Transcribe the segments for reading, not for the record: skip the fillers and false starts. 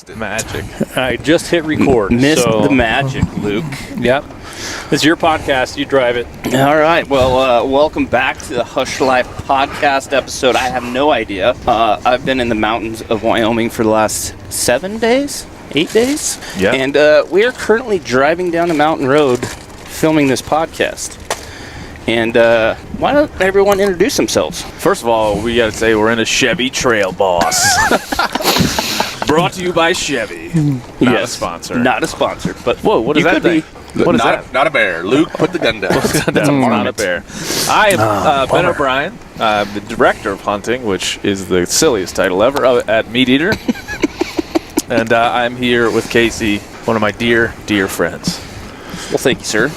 lost it. Magic. I just hit record. Missed the magic, Luke. Yep. It's your podcast. You drive it. All right. Well, welcome back to the Hushlife podcast episode. I have no idea. I've been in the mountains of Wyoming for the last 8 days. Yeah. And we are currently driving down the mountain road filming this podcast. And why don't everyone introduce themselves? First of all, we got to say we're in a Chevy Trail Boss. Brought to you by Chevy. Not a sponsor. Not a sponsor. But whoa, what is that thing? What is that? Not a bear. Luke, put the gun down. That's not a bear. I am Ben O'Brien. I'm the director of hunting, which is the silliest title ever at Meat Eater. And I'm here with Casey, one of my dear, dear friends. Well, thank you, sir.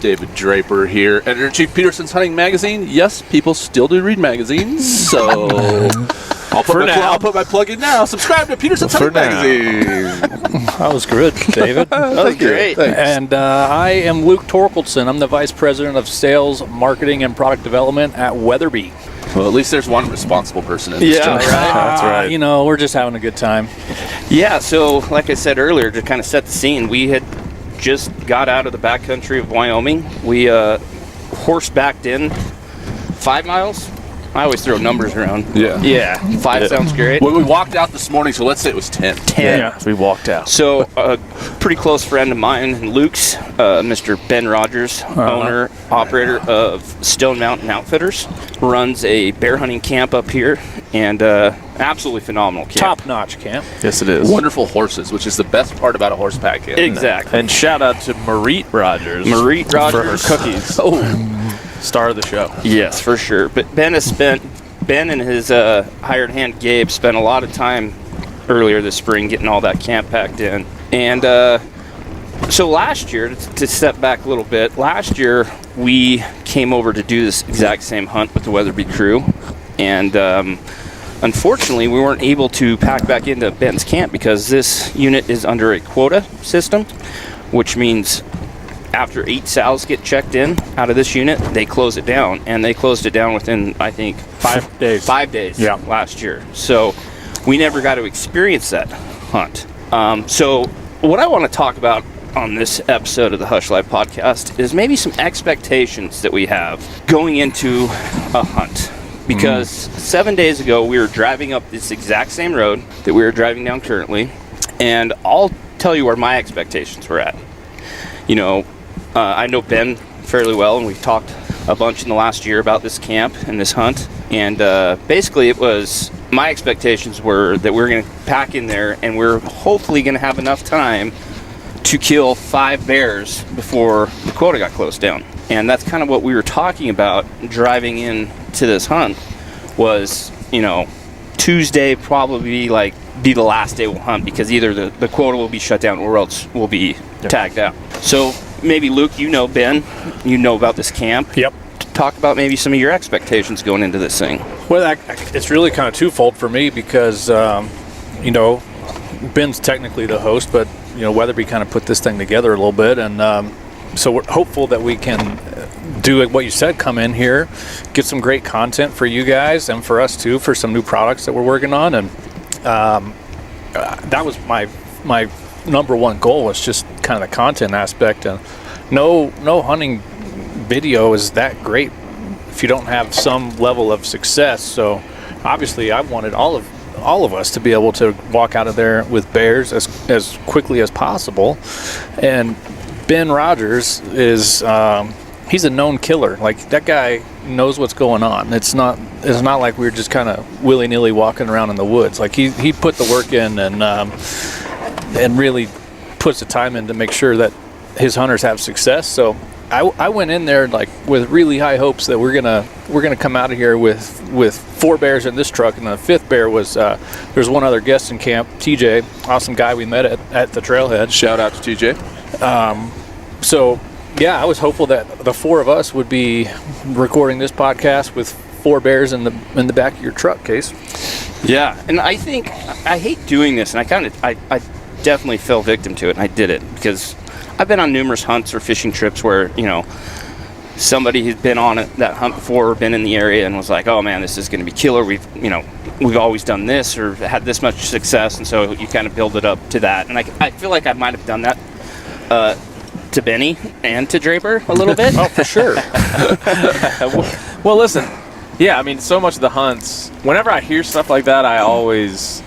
David Draper here, editor-in-chief Peterson's Hunting Magazine. Yes, people still do read magazines, so I'll put my plug in now. Subscribe to Peterson's Hunting Magazine. That was good, David. That was great. And I am Luke Thorkildsen. I'm the Vice President of Sales, Marketing, and Product Development at Weatherby. Well, at least there's one responsible person in this job. Right. That's right. You know, we're just having a good time. Yeah, so like I said earlier, to kind of set the scene, we had just got out of the backcountry of Wyoming. We horsebacked in 5 miles. I always throw numbers around. Yeah. 5 sounds great. Well, we walked out this morning, so let's say it was 10. 10. Yeah, we walked out. So a pretty close friend of mine and Luke's, Mr. Ben Rogers, owner, operator of Stone Mountain Outfitters, runs a bear hunting camp up here, and absolutely phenomenal camp. Top-notch camp. Yes, it is. Wonderful horses, which is the best part about a horseback camp. Exactly. And shout out to Marit Rogers. For her cookies. Star of the show. Yes, for sure. But Ben and his hired hand Gabe spent a lot of time earlier this spring getting all that camp packed in. And so last year, to step back a little bit, last year we came over to do this exact same hunt with the Weatherby crew. And unfortunately, we weren't able to pack back into Ben's camp because this unit is under a quota system, which means after 8 sows get checked in out of this unit, they close it down. And they closed it down within, I think, 5 days. 5 days last year. So we never got to experience that hunt. So what I want to talk about on this episode of the Hushlife podcast is maybe some expectations that we have going into a hunt. Because 7 days ago, we were driving up this exact same road that we are driving down currently. And I'll tell you where my expectations were at. You know, I know Ben fairly well, and we've talked a bunch in the last year about this camp and this hunt. And basically, it was my expectations were that we're going to pack in there, and we're hopefully going to have enough time to kill 5 bears before the quota got closed down. And that's kind of what we were talking about driving in to this hunt. Was, you know, Tuesday probably be the last day we'll hunt because either the quota will be shut down or else we'll be tagged out. So maybe Luke, you know Ben, you know about this camp. Yep. Talk about maybe some of your expectations going into this thing. Well, it's really kind of twofold for me because, you know, Ben's technically the host, but, you know, Weatherby kind of put this thing together a little bit. And so we're hopeful that we can do what you said, come in here, get some great content for you guys and for us too, for some new products that we're working on. And that was my number one goal, was just kind of the content aspect. And no hunting video is that great if you don't have some level of success. So obviously I wanted all of us to be able to walk out of there with bears as quickly as possible. And Ben Rogers is he's a known killer. Like, that guy knows what's going on. It's not like we're just kind of willy-nilly walking around in the woods. Like, he put the work in and really puts the time in to make sure that his hunters have success. So I went in there like with really high hopes that we're gonna come out of here with 4 bears in this truck, and the 5th bear was there's one other guest in camp, TJ, awesome guy we met at the trailhead. Shout out to TJ. So yeah, I was hopeful that the 4 of us would be recording this podcast with 4 bears in the back of your truck, Case. Yeah, and I think I hate doing this, and I definitely fell victim to it, and I did it because I've been on numerous hunts or fishing trips where, you know, somebody who's been on that hunt before or been in the area and was like, oh man, this is going to be killer. We've always done this or had this much success, and so you kind of build it up to that. And I feel like I might have done that to Benny and to Draper a little bit. Oh, for sure. Well, listen, yeah, I mean, so much of the hunts, whenever I hear stuff like that, I always,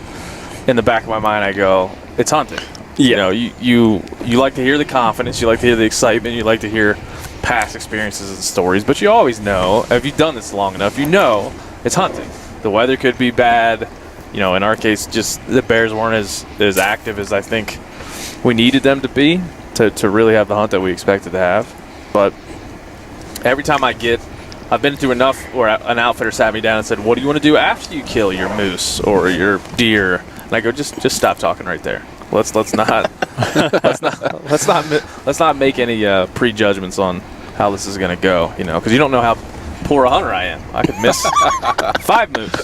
in the back of my mind, I go, it's hunting. Yeah. You like to hear the confidence, you like to hear the excitement, you like to hear past experiences and stories, but you always know, if you've done this long enough, you know it's hunting. The weather could be bad. In our case, just the bears weren't as active as I think we needed them to be to really have the hunt that we expected to have. But every time I've been through enough where an outfitter sat me down and said, what do you want to do after you kill your moose or your deer? And I go, just stop talking right there. Let's not make any prejudgments on how this is going to go, because you don't know how poor a hunter I am. I could miss 5 moose.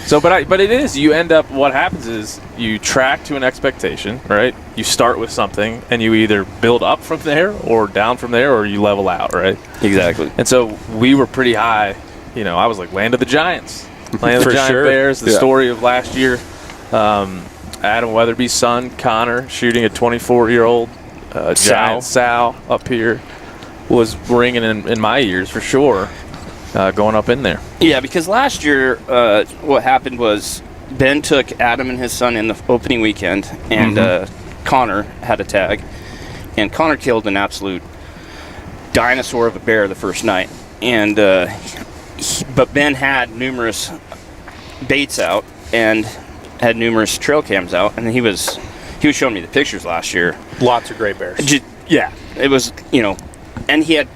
So, but it is, you end up, what happens is you track to an expectation, right? You start with something and you either build up from there or down from there, or you level out, right? Exactly. And so we were pretty high. I was like, land of the giants, land of the For giant sure. bears. The story of last year, Adam Weatherby's son, Connor, shooting a 24-year-old giant sow up here was ringing in my ears for sure, going up in there. Yeah, because last year what happened was Ben took Adam and his son in the opening weekend, and Connor had a tag, and Connor killed an absolute dinosaur of a bear the first night. And but Ben had numerous baits out and had numerous trail cams out, and he was showing me the pictures last year. Lots of great bears. Yeah, it was, and he had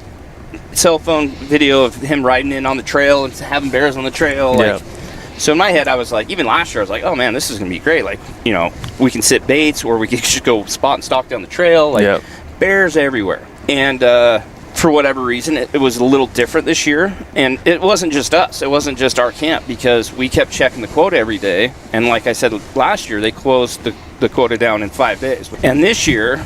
cell phone video of him riding in on the trail and having bears on the trail. So in my head, I was like, even last year, I was like, oh man, this is gonna be great. Like, we can sit baits, or we can just go spot and stalk down the trail. Like, bears everywhere. And for whatever reason, it was a little different this year. And it wasn't just us. It wasn't just our camp, because we kept checking the quota every day. And like I said, last year, they closed the quota down in 5 days. And this year,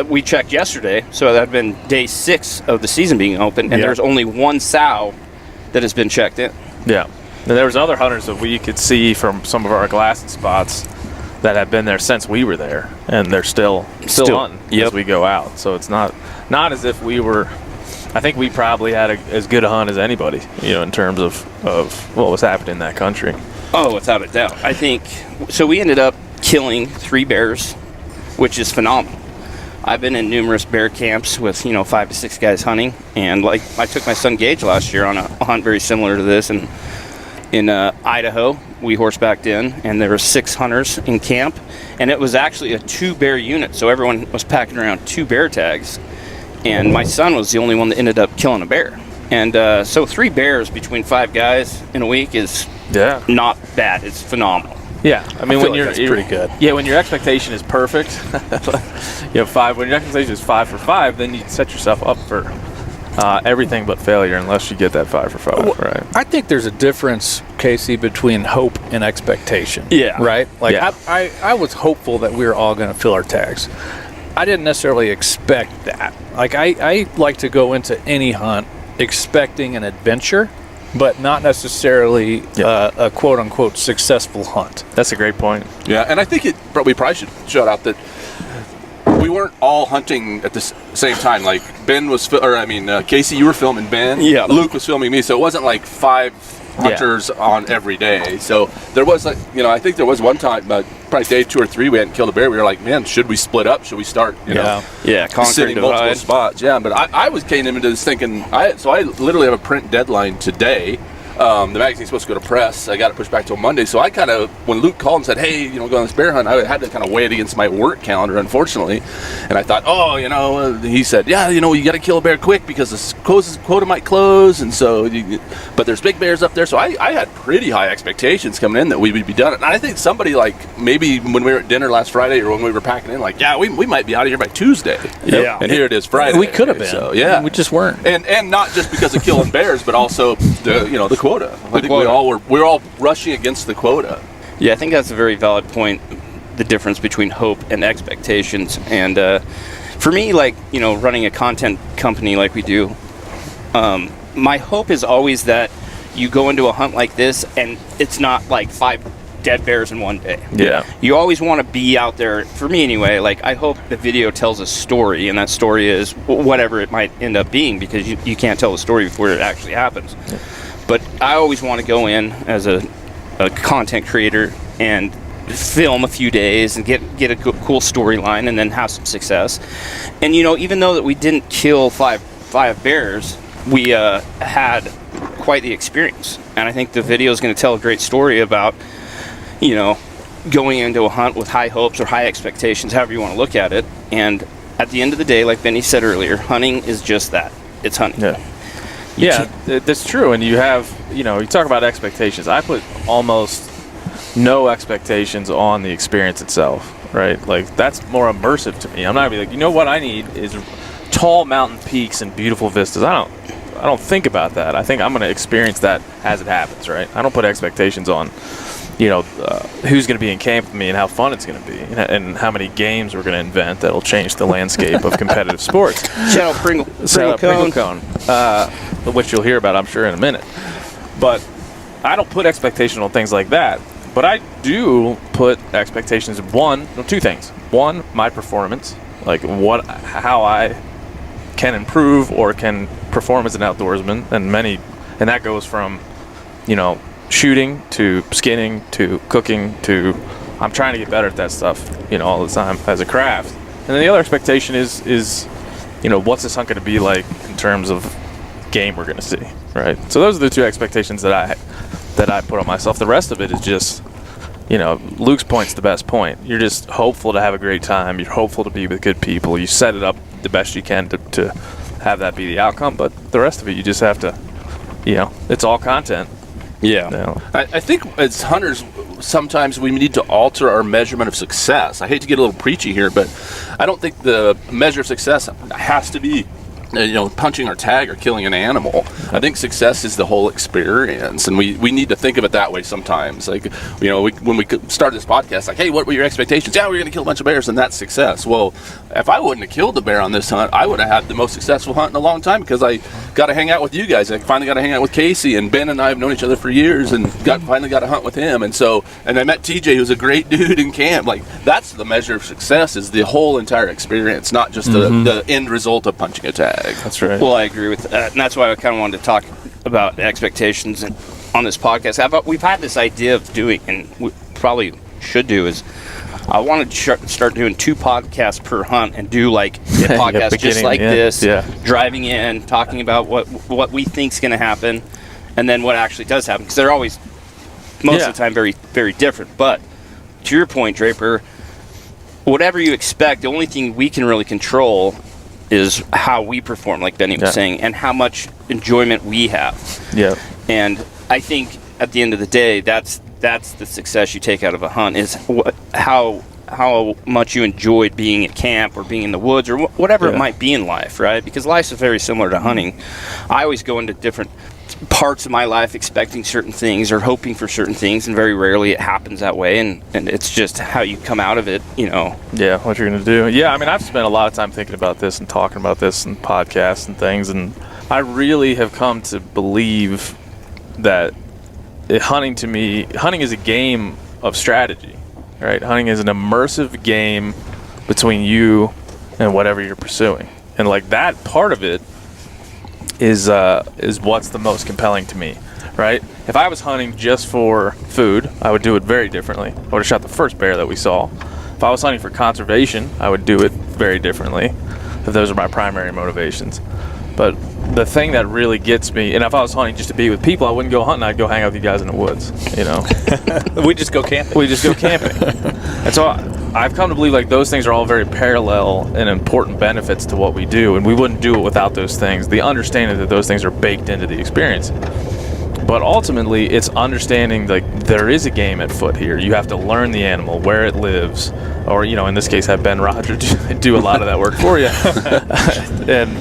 we checked yesterday, so that had been day 6 of the season being open, and there's only 1 sow that has been checked in. Yeah. And there was other hunters that we could see from some of our glassing spots that have been there since we were there, and they're still hunting as we go out. So it's not as if we were. I think we probably had as good a hunt as anybody, in terms of what was happening in that country. Oh, without a doubt. I think so. We ended up killing 3 bears, which is phenomenal. I've been in numerous bear camps with 5 to 6 guys hunting, and like I took my son Gage last year on a hunt very similar to this, and in Idaho we horsebacked in, and there were 6 hunters in camp, and it was actually a 2 bear unit, so everyone was packing around 2 bear tags, and my son was the only one that ended up killing a bear. And so 3 bears between 5 guys in a week is not bad. It's phenomenal. Yeah, I mean, when that's pretty good. Yeah, when your expectation is perfect, 5. When your expectation is 5 for 5, then you set yourself up for everything but failure, unless you get that 5 for 5. Right. I think there's a difference, Casey, between hope and expectation. Yeah. Right. Like Yeah. I was hopeful that we were all going to fill our tags. I didn't necessarily expect that. Like I like to go into any hunt expecting an adventure, but not necessarily a quote-unquote successful hunt. That's a great point. Yeah, and I think we probably should shout out that we weren't all hunting at the same time. Like Ben was, Casey, you were filming Ben. Yeah. Luke was filming me, so it wasn't like 5 hunters on every day. So there was I think there was one time, probably day 2 or 3, we hadn't killed a bear. We were like, man, should we split up? Should we start, conquering multiple spots? Yeah, but I came into this thinking, I literally have a print deadline today. The magazine's supposed to go to press. I got it pushed back till Monday. So I kind of, when Luke called and said, hey, go on this bear hunt, I had to kind of weigh it against my work calendar, unfortunately. And I thought, he said, yeah, you got to kill a bear quick because the quota might close. And so, but there's big bears up there. So I had pretty high expectations coming in that we would be done. And I think somebody, like, maybe when we were at dinner last Friday or when we were packing in, like, yeah, we might be out of here by Tuesday. Yeah. And here it is Friday. We could have been. So, yeah. We just weren't. And not just because of killing bears, but also the quota. I think we were all rushing against the quota. Yeah, I think that's a very valid point, the difference between hope and expectations. And for me, like, running a content company like we do, my hope is always that you go into a hunt like this and it's not like 5 dead bears in one day. Yeah. You always want to be out there, for me anyway, like I hope the video tells a story, and that story is whatever it might end up being, because you can't tell the story before it actually happens. Yeah. But I always want to go in as a content creator and film a few days and get a cool storyline and then have some success. And even though that we didn't kill five bears, we had quite the experience. And I think the video is going to tell a great story about going into a hunt with high hopes or high expectations, however you want to look at it. And at the end of the day, like Benny said earlier, hunting is just that. It's hunting. Yeah, that's true. And you have, you talk about expectations. I put almost no expectations on the experience itself, right? Like, that's more immersive to me. I'm not going to be like, what I need is tall mountain peaks and beautiful vistas. I don't think about that. I think I'm going to experience that as it happens, right? I don't put expectations on who's going to be in camp with me and how fun it's going to be, and how many games we're going to invent that'll change the landscape of competitive sports. Shout out Pringle Cone, which you'll hear about, I'm sure, in a minute. But I don't put expectations on things like that. But I do put expectations of two things. One, my performance, like how I can improve or can perform as an outdoorsman, and that goes from, shooting to skinning to cooking to I'm trying to get better at that stuff, all the time as a craft. And then the other expectation is what's this hunt going to be like in terms of game we're going to see, right? So those are the two expectations that I put on myself. The rest of it is just, Luke's point's the best point. You're just hopeful to have a great time. You're hopeful to be with good people. You set it up the best you can to have that be the outcome. But the rest of it, you just have to, it's all content. Yeah. I think as hunters, sometimes we need to alter our measurement of success. I hate to get a little preachy here, but I don't think the measure of success has to be punching our tag or killing an animal. I think success is the whole experience, and we need to think of it that way sometimes. Like, when we started this podcast, like, hey, what were your expectations? Yeah, we're going to kill a bunch of bears, and that's success. Well, if I wouldn't have killed the bear on this hunt, I would have had the most successful hunt in a long time, because I got to hang out with you guys. I finally got to hang out with Casey, and Ben and I have known each other for years, and finally got to hunt with him. And I met TJ, who's a great dude in camp. Like, that's the measure of success, is the whole entire experience, not just the end result of punching a tag. That's right. Well, I agree with that, and that's why I kind of wanted to talk about expectations on this podcast. We've had this idea of doing, and we probably should do, is I wanted to start doing 2 podcasts per hunt and do like a podcast just like this, driving in, talking about what we think's going to happen, and then what actually does happen, because they're always, most of the time, very, very different. But to your point, Draper, whatever you expect, the only thing we can really control is how we perform, like Benny was saying, and how much enjoyment we have. Yeah. And I think at the end of the day, that's the success you take out of a hunt, is how much you enjoyed being at camp or being in the woods or whatever it might be in life, right? Because life is very similar to hunting. I always go into different parts of my life expecting certain things or hoping for certain things, and very rarely it happens that way, and it's just how you come out of it, Yeah, what you're going to do. Yeah, I mean, I've spent a lot of time thinking about this and talking about this and podcasts and things, and I really have come to believe that hunting is a game of strategy, right? Hunting is an immersive game between you and whatever you're pursuing, and like that part of it is what's the most compelling to me, right? If I was hunting just for food, I would do it very differently. I would have shot the first bear that we saw. If I was hunting for conservation, I would do it very differently, if those are my primary motivations. But the thing that really gets me, and if I was hunting just to be with people, I wouldn't go hunting, I'd go hang out with you guys in the woods, We just go camping. And so I've come to believe like those things are all very parallel and important benefits to what we do, and we wouldn't do it without those things. The understanding that those things are baked into the experience. But ultimately, it's understanding like there is a game at foot here. You have to learn the animal, where it lives, or in this case, have Ben Roger do a lot of that work for you,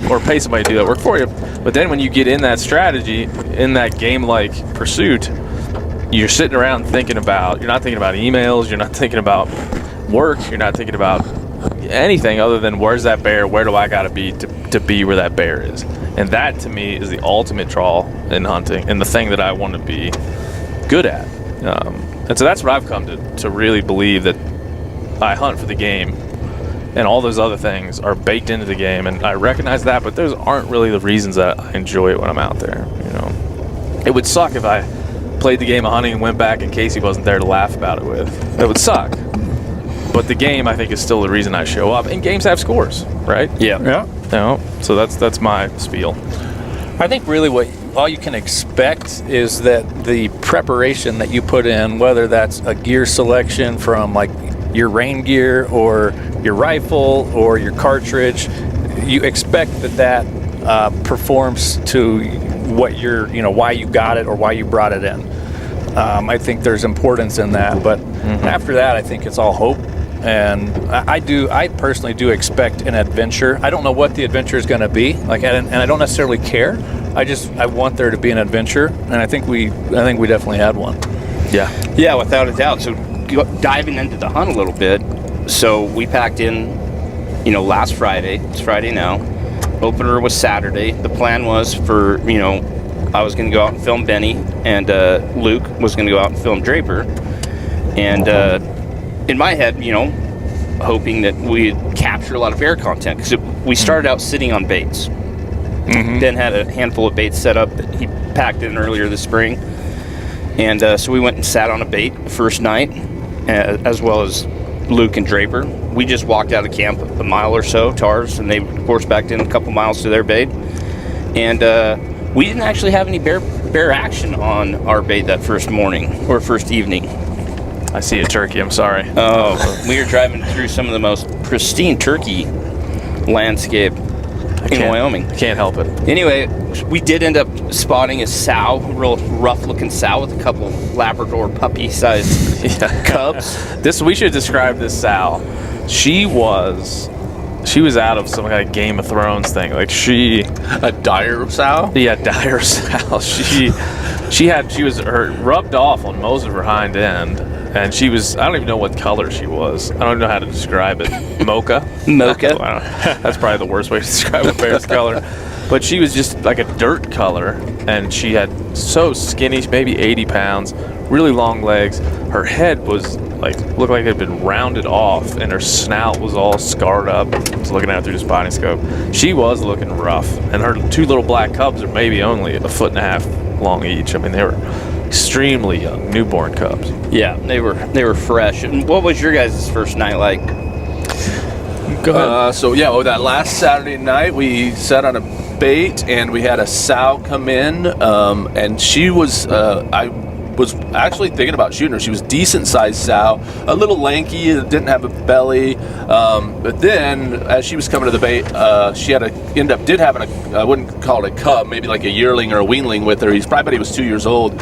or pay somebody to do that work for you. But then when you get in that strategy, in that game-like pursuit, you're sitting around you're not thinking about emails, you're not thinking about work, you're not thinking about anything other than where's that bear, where do I got to be to be where that bear is. And that to me is the ultimate draw in hunting and the thing that I want to be good at. And so that's what I've come to really believe, that I hunt for the game and all those other things are baked into the game, and I recognize that, but those aren't really the reasons that I enjoy it when I'm out there. It would suck if I played the game of hunting and went back and Casey wasn't there to laugh about it with. That would suck. But the game, I think, is still the reason I show up, and games have scores, right? Yeah. So that's my spiel. I think really all you can expect is that the preparation that you put in, whether that's a gear selection from like your rain gear or your rifle or your cartridge, you expect that performs to what why you got it or why you brought it in. I think there's importance in that, but after that, I think it's all hope. And I personally do expect an adventure. I don't know what the adventure is going to be, and I don't necessarily care. I want there to be an adventure, and I think we definitely had one. Yeah, without a doubt. So diving into the hunt a little bit. So we packed in, last Friday. It's Friday now. Opener was Saturday. The plan was for, I was going to go out and film Benny, and Luke was going to go out and film Draper. And in my head, hoping that we'd capture a lot of bear content, because we started out sitting on baits. Ben had a handful of baits set up that he packed in earlier this spring. And so we went and sat on a bait the first night, as well as Luke and Draper. We just walked out of camp a mile or so to ours, and they horsebacked in a couple miles to their bait. And we didn't actually have any bear action on our bait that first morning or first evening. I see a turkey, I'm sorry. Oh, we were driving through some of the most pristine turkey landscape in Wyoming. Can't help it. Anyway, we did end up spotting a sow, a real rough-looking sow with a couple Labrador puppy-sized cubs. We should describe this sow. She was out of some kind of Game of Thrones thing. A dire sow? Yeah, dire sow. She was rubbed off on most of her hind end, and she was, I don't even know what color she was. I don't know how to describe it. Mocha? That's probably the worst way to describe a bear's color. But she was just like a dirt color, and she had so skinny, maybe 80 pounds, really long legs. Her head was looked like it had been rounded off, and her snout was all scarred up. I was looking at her through the spotting scope. She was looking rough, and her two little black cubs are maybe only 1.5 feet long each. I mean, they were extremely young, newborn cubs. Yeah, they were fresh. And what was your guys' first night like? Go ahead. That last Saturday night we sat on a bait, and we had a sow come in, and she was I was actually thinking about shooting her. She was decent sized sow, a little lanky, didn't have a belly, but then as she was coming to the bait, she did have I wouldn't call it a cub, maybe like a yearling or a weanling with her. He was 2 years old,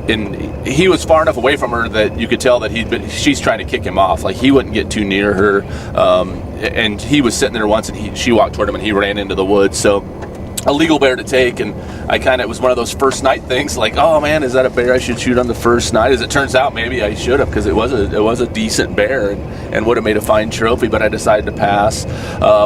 and he was far enough away from her that you could tell that she's trying to kick him off. Like, he wouldn't get too near her, and he was sitting there once, and she walked toward him, and he ran into the woods. So a legal bear to take, and it was one of those first night things, like, oh man, is that a bear I should shoot on the first night? As it turns out, maybe I should have, because it was a decent bear and would have made a fine trophy, but I decided to pass.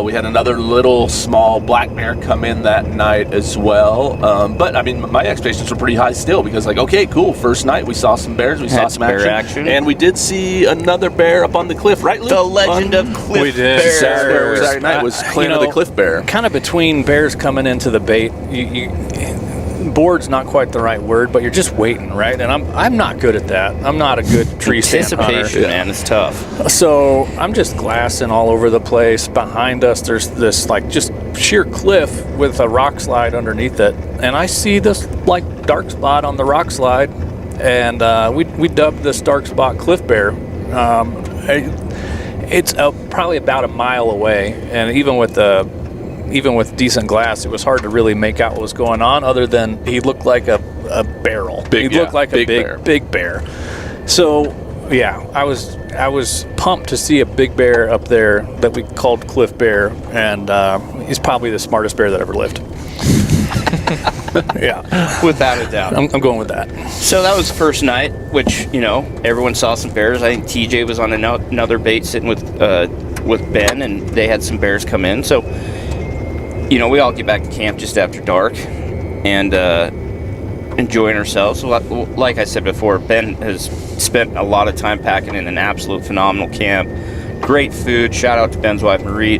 We had another little small black bear come in that night as well, but I mean, my expectations were pretty high still, because okay, cool, first night we saw some bears, we saw some action, and we did see another bear up on the cliff, right, Luke? The legend of Cliff Bear. Saturday night was Clan of the Cliff Bear. Kind of between bears coming into the bait, bored's not quite the right word, but you're just waiting, right? And I'm not good at that. I'm not a good tree stand hunter. Anticipation, man, it's tough. So I'm just glassing all over the place. Behind us, there's this just sheer cliff with a rock slide underneath it, and I see this dark spot on the rock slide, and we dubbed this dark spot Cliff Bear. It's probably about a mile away, and even with decent glass, it was hard to really make out what was going on, other than he looked like a barrel. He looked like a big bear. So, yeah, I was pumped to see a big bear up there that we called Cliff Bear, and he's probably the smartest bear that ever lived. Yeah, without a doubt. I'm going with that. So that was the first night, which everyone saw some bears. I think TJ was on another bait sitting with with Ben, and they had some bears come in. So, we all get back to camp just after dark and enjoying ourselves. Like I said before, Ben has spent a lot of time packing in an absolute phenomenal camp. Great food. Shout out to Ben's wife, Marie,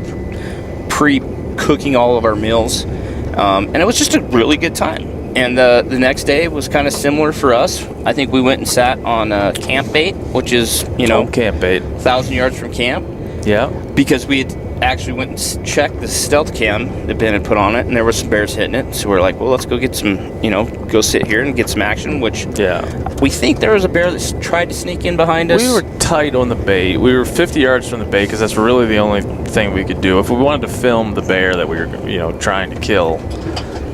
pre-cooking all of our meals. And it was just a really good time. And the next day was kind of similar for us. I think we went and sat on camp bait, which is, camp bait, 1,000 yards from camp. Yeah. Because we had actually went and checked the stealth cam that Ben had put on it, and there were some bears hitting it. So we're like, well, let's go get some, go sit here and get some action, which we think there was a bear that tried to sneak in behind us. We were tight on the bait. We were 50 yards from the bait because that's really the only thing we could do. If we wanted to film the bear that we were, trying to kill,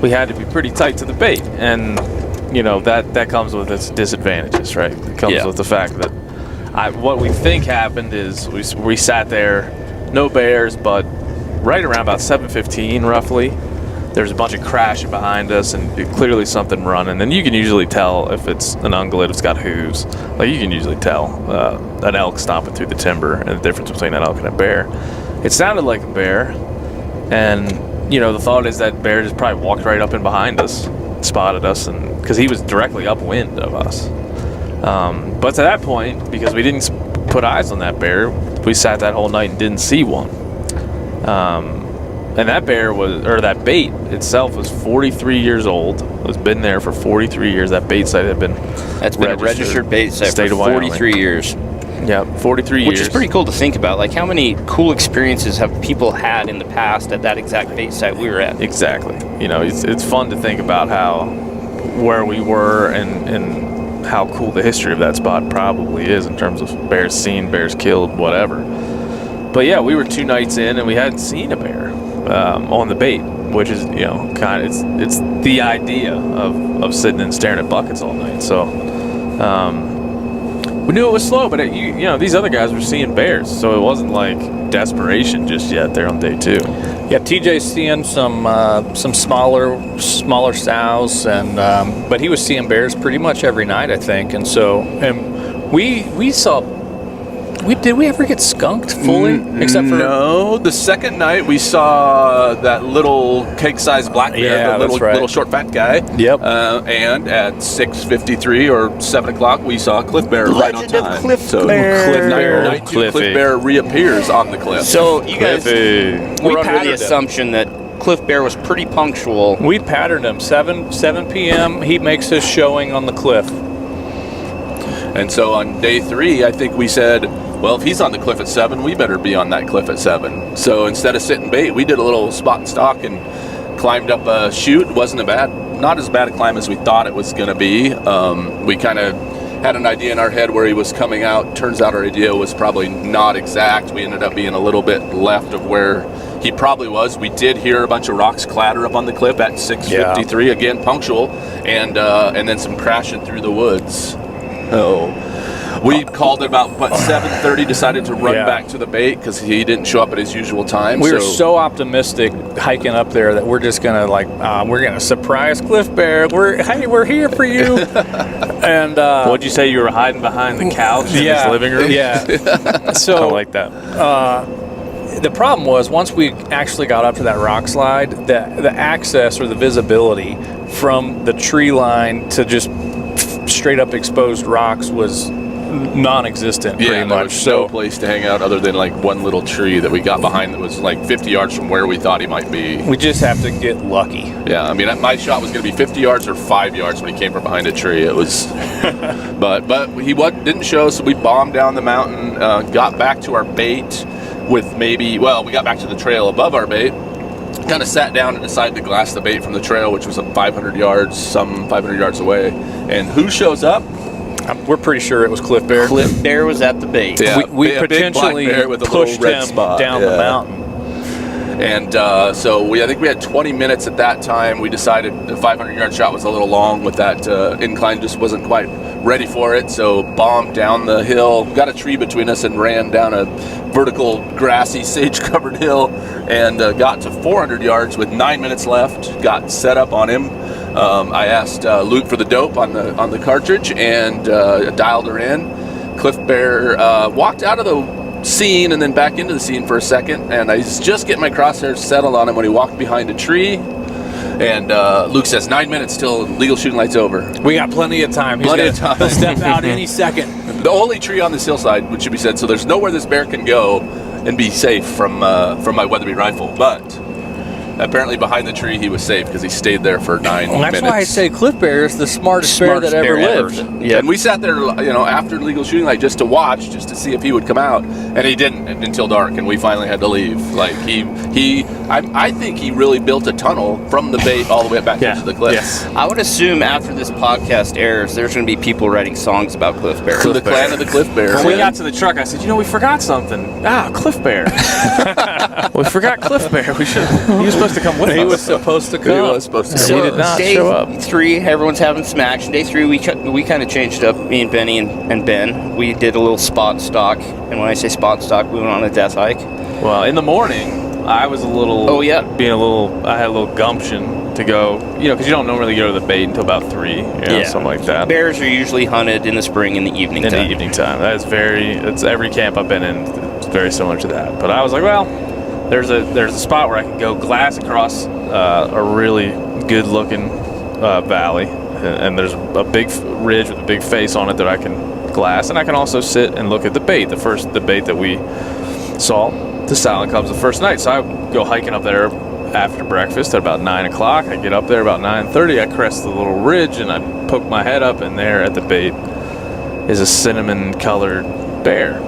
we had to be pretty tight to the bait. And, that comes with its disadvantages, right? It comes with the fact that what we think happened is we sat there, no bears, but right around about 7:15 roughly, there's a bunch of crashing behind us and clearly something running. And you can usually tell if it's an ungulate, it's got hooves. Like, you can usually tell an elk stomping through the timber and the difference between an elk and a bear. It sounded like a bear, and the thought is that bear just probably walked right up in behind us, spotted us, and because he was directly upwind of us. But to that point, because we didn't put eyes on that bear, we sat that whole night and didn't see one. And that that bait itself was 43 years old. It's been there for 43 years. That bait site had been That's been a registered bait site for 43 years. Yeah, 43 years. Which is pretty cool to think about. Like, how many cool experiences have people had in the past at that exact bait site we were at? Exactly. It's fun to think about where we were and how cool the history of that spot probably is in terms of bears seen, bears killed, whatever. But yeah, we were 2 nights in and we hadn't seen a bear on the bait, which is it's the idea of sitting and staring at buckets all night. So we knew it was slow, but these other guys were seeing bears, so it wasn't like desperation just yet there on day 2. Yeah, TJ's seeing some smaller sows, and but he was seeing bears pretty much every night, I think. And so, we saw. Did we ever get skunked fully? Except for no, the second night we saw that little cake-sized black bear, the little short fat guy. Yep. And at 6:53 or 7 o'clock, we saw a cliff bear right on time. Cliff bear. Night 2 cliff bear reappears on the cliff. So you guys, we're under the assumption that cliff bear was pretty punctual. We patterned him 7 p.m. He makes his showing on the cliff. And so on day 3, I think we said, well, if he's on the cliff at 7, we better be on that cliff at 7. So instead of sitting bait, we did a little spot and stalk and climbed up a chute. Wasn't not as bad a climb as we thought it was going to be. We kind of had an idea in our head where he was coming out. Turns out our idea was probably not exact. We ended up being a little bit left of where he probably was. We did hear a bunch of rocks clatter up on the cliff at 6:53, again punctual, and then some crashing through the woods. Oh, we called it about 7:30. Decided to run back to the bait because he didn't show up at his usual time. We were so optimistic hiking up there that we're just gonna we're gonna surprise cliff bear. We're here for you. And what'd you say? You were hiding behind the couch in his living room? Yeah. So I like that. The problem was once we actually got up to that rock slide, the access or the visibility from the tree line to just straight up exposed rocks was non-existent pretty much. There was no place to hang out other than like one little tree that we got behind that was like 50 yards from where we thought he might be. We just have to get lucky. Yeah, I mean, my shot was going to be 50 yards or 5 yards when he came from behind a tree. It was, but he didn't show, so we bombed down the mountain, got back to our bait with we got back to the trail above our bait. Kind of sat down and decided to glass the bait from the trail, which was 500 yards away. And who shows up? We're pretty sure it was cliff bear. Cliff bear was at the bait. Yeah, we potentially pushed him down the mountain. And so I think we had 20 minutes at that time. We decided the 500-yard shot was a little long with that incline, just wasn't quite ready for it. So bombed down the hill, got a tree between us and ran down a vertical, grassy, sage-covered hill and got to 400 yards with 9 minutes left. Got set up on him. I asked Luke for the dope on the cartridge and dialed her in. Cliff bear walked out of the scene and then back into the scene for a second, and I was just getting my crosshairs settled on him when he walked behind a tree. And Luke says 9 minutes till legal shooting light's over. We got plenty of time. He'll step out any second. The only tree on this hillside, which should be said, so there's nowhere this bear can go and be safe from my Weatherby rifle. But apparently behind the tree he was safe because he stayed there for 9 minutes. That's why I say Cliff Bear is the smartest bear that ever lived. Yeah. And we sat there, after legal shooting light just to watch, just to see if he would come out, and he didn't until dark, and we finally had to leave. Like I think he really built a tunnel from the bait all the way back into the cliff. Yes. I would assume after this podcast airs, there's going to be people writing songs about Cliff Bear. So the clan of the Cliff Bear. When we got to the truck, I said, we forgot something. Cliff Bear. We forgot Cliff Bear. He was supposed to come with us. He was supposed to come. He was supposed to. He did not Day show up. 3, everyone's having some action. Day 3, we kind of changed it up. Me and Benny and Ben, we did a little spot stock. And when I say spot stock, we went on a death hike. Well, in the morning, I was a little. Oh, yeah. I had a little gumption to go. Because you don't normally go to the bait until about 3. Something like that. Bears are usually hunted in the spring in the evening time. In the evening time. That's every camp I've been in. It's very similar to that. But I was like, well, there's a spot where I can go glass across a really good looking valley, and there's a big ridge with a big face on it that I can glass, and I can also sit and look at the bait. The bait that we saw, the silent cubs, the first night. So I go hiking up there after breakfast at about 9 o'clock. I get up there about 9:30. I crest the little ridge and I poke my head up, and there at the bait is a cinnamon colored bear.